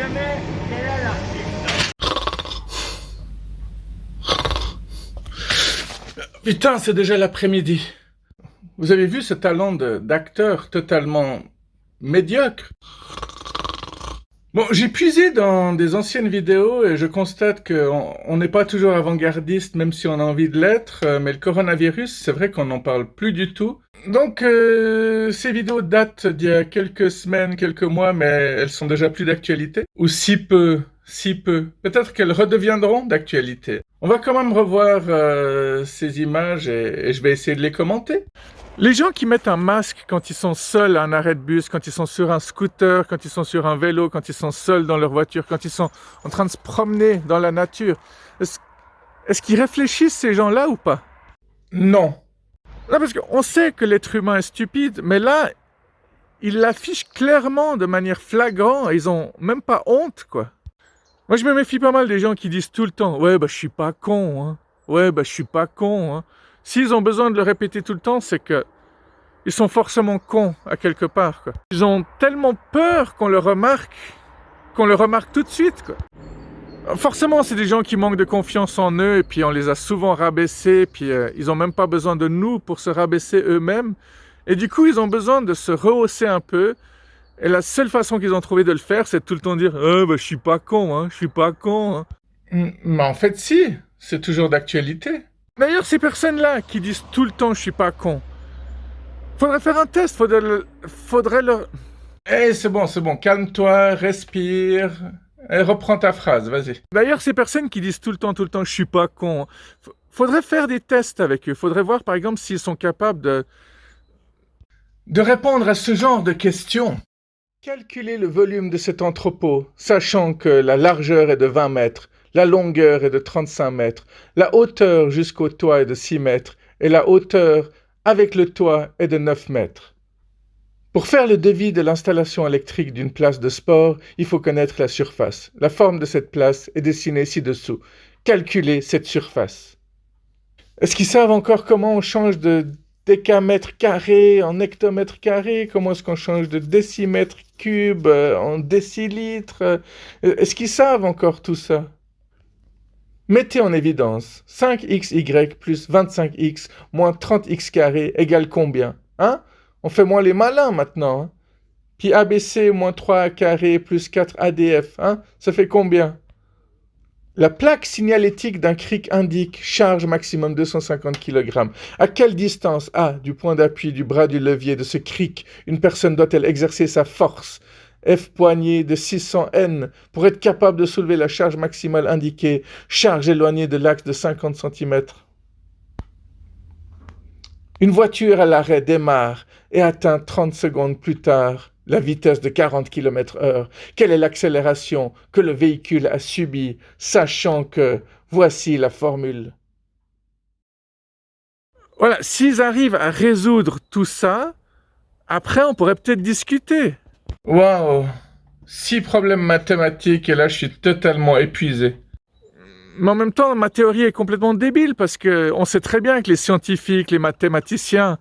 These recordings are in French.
jamais quel est l'artiste. Putain, c'est déjà l'après-midi. Vous avez vu ce talent d'acteur totalement médiocre? Bon, j'ai puisé dans des anciennes vidéos et je constate qu'on n'est pas toujours avant-gardiste, même si on a envie de l'être, mais le coronavirus, c'est vrai qu'on n'en parle plus du tout. Donc, ces vidéos datent d'il y a quelques semaines, quelques mois, mais elles sont déjà plus d'actualité. Ou si peu, si peu. Peut-être qu'elles redeviendront d'actualité. On va quand même revoir ces images et je vais essayer de les commenter. Les gens qui mettent un masque quand ils sont seuls à un arrêt de bus, quand ils sont sur un scooter, quand ils sont sur un vélo, quand ils sont seuls dans leur voiture, quand ils sont en train de se promener dans la nature, est-ce qu'ils réfléchissent ces gens-là ou pas? Non. Non, parce qu'on sait que l'être humain est stupide, mais là, ils l'affichent clairement de manière flagrante et ils ont même pas honte, quoi. Moi, je me méfie pas mal des gens qui disent tout le temps « Ouais, bah, je suis pas con, hein. Ouais, bah, je suis pas con, hein. » S'ils ont besoin de le répéter tout le temps, c'est que ils sont forcément cons à quelque part, quoi. Ils ont tellement peur qu'on le remarque tout de suite, quoi. Forcément, c'est des gens qui manquent de confiance en eux et puis on les a souvent rabaissés, puis ils ont même pas besoin de nous pour se rabaisser eux-mêmes. Et du coup, ils ont besoin de se rehausser un peu. Et la seule façon qu'ils ont trouvé de le faire, c'est de tout le temps dire « bah, je suis pas con, hein, je suis pas con, hein. » Mais en fait, si, c'est toujours d'actualité. D'ailleurs, ces personnes-là qui disent tout le temps « je suis pas con », faudrait faire un test, faudrait leur... c'est bon, calme-toi, respire, et reprends ta phrase, vas-y. D'ailleurs, ces personnes qui disent tout le temps « je suis pas con », faudrait faire des tests avec eux, faudrait voir par exemple s'ils sont capables de répondre à ce genre de questions. Calculer le volume de cet entrepôt, sachant que la largeur est de 20 mètres, la longueur est de 35 mètres, la hauteur jusqu'au toit est de 6 mètres, et la hauteur avec le toit est de 9 mètres. Pour faire le devis de l'installation électrique d'une place de sport, il faut connaître la surface. La forme de cette place est dessinée ci-dessous. Calculez cette surface. Est-ce qu'ils savent encore comment on change de décamètre carré en hectomètre carré? Comment est-ce qu'on change de décimètre cube en décilitre? Est-ce qu'ils savent encore tout ça? Mettez en évidence 5xy plus 25x moins 30x carré égale combien? Hein? On fait moins les malins maintenant. Hein? Puis ABC moins 3a carré plus 4ADF, hein? Ça fait combien? La plaque signalétique d'un cric indique charge maximum 250 kg. À quelle distance du point d'appui du bras du levier de ce cric une personne doit-elle exercer sa force? F poignée de 600 N pour être capable de soulever la charge maximale indiquée, charge éloignée de l'axe de 50 cm. Une voiture à l'arrêt démarre et atteint 30 secondes plus tard la vitesse de 40 km/h. Quelle est l'accélération que le véhicule a subie, sachant que voici la formule. Voilà, s'ils arrivent à résoudre tout ça, après on pourrait peut-être discuter. Waouh! 6 problèmes mathématiques et là je suis totalement épuisé. Mais en même temps, ma théorie est complètement débile parce que on sait très bien que les scientifiques, les mathématiciens,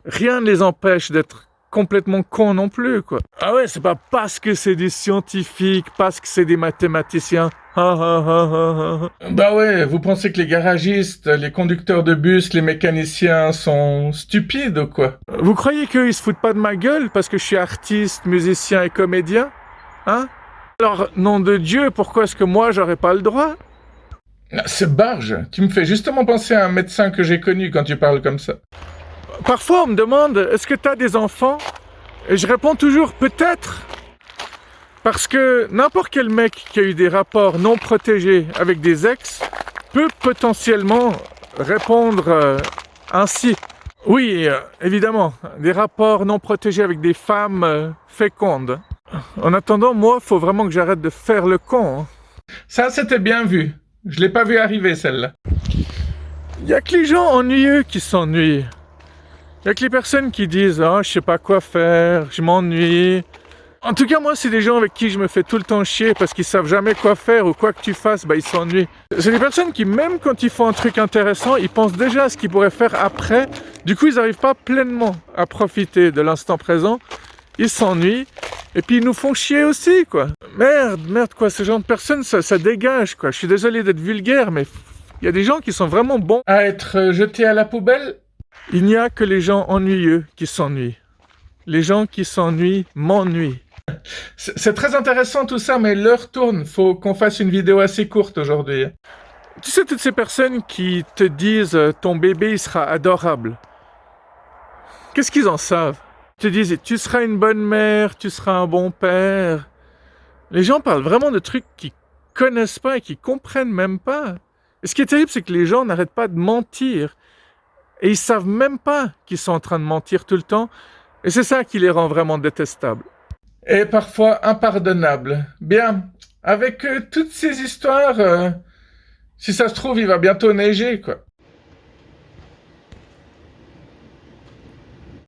rien ne les empêche d'être complètement cons non plus, quoi. Ah ouais, c'est pas parce que c'est des scientifiques, parce que c'est des mathématiciens. Bah ouais, vous pensez que les garagistes, les conducteurs de bus, les mécaniciens sont stupides ou quoi? Vous croyez qu'eux, ils se foutent pas de ma gueule parce que je suis artiste, musicien et comédien? Hein? Alors, nom de Dieu, pourquoi est-ce que moi, j'aurais pas le droit? C'est barge. Tu me fais justement penser à un médecin que j'ai connu quand tu parles comme ça. Parfois, on me demande, est-ce que tu as des enfants? Et je réponds toujours, peut-être. Parce que n'importe quel mec qui a eu des rapports non protégés avec des ex peut potentiellement répondre ainsi. Oui, évidemment, des rapports non protégés avec des femmes fécondes. En attendant, moi, il faut vraiment que j'arrête de faire le con. Hein. Ça, c'était bien vu. Je l'ai pas vu arriver, celle-là. Il n'y a que les gens ennuyeux qui s'ennuient. Il n'y a que les personnes qui disent « Ah, je sais pas quoi faire, je m'ennuie ». En tout cas, moi, c'est des gens avec qui je me fais tout le temps chier parce qu'ils savent jamais quoi faire ou quoi que tu fasses, ils s'ennuient. C'est des personnes qui, même quand ils font un truc intéressant, ils pensent déjà à ce qu'ils pourraient faire après. Du coup, ils n'arrivent pas pleinement à profiter de l'instant présent. ils s'ennuient, et puis ils nous font chier aussi, quoi. Merde, quoi, ce genre de personnes, ça dégage, quoi. Je suis désolé d'être vulgaire, mais il y a des gens qui sont vraiment bons à être jetés à la poubelle. Il n'y a que les gens ennuyeux qui s'ennuient. Les gens qui s'ennuient m'ennuient. C'est très intéressant tout ça, mais l'heure tourne. Faut qu'on fasse une vidéo assez courte aujourd'hui. Tu sais, toutes ces personnes qui te disent ton bébé il sera adorable. Qu'est-ce qu'ils en savent? Ils te disent tu seras une bonne mère, tu seras un bon père. Les gens parlent vraiment de trucs qu'ils connaissent pas et qu'ils comprennent même pas. Et ce qui est terrible, c'est que les gens n'arrêtent pas de mentir. Et ils savent même pas qu'ils sont en train de mentir tout le temps. Et c'est ça qui les rend vraiment détestables. Et parfois impardonnables. Bien, avec toutes ces histoires, si ça se trouve, il va bientôt neiger, quoi.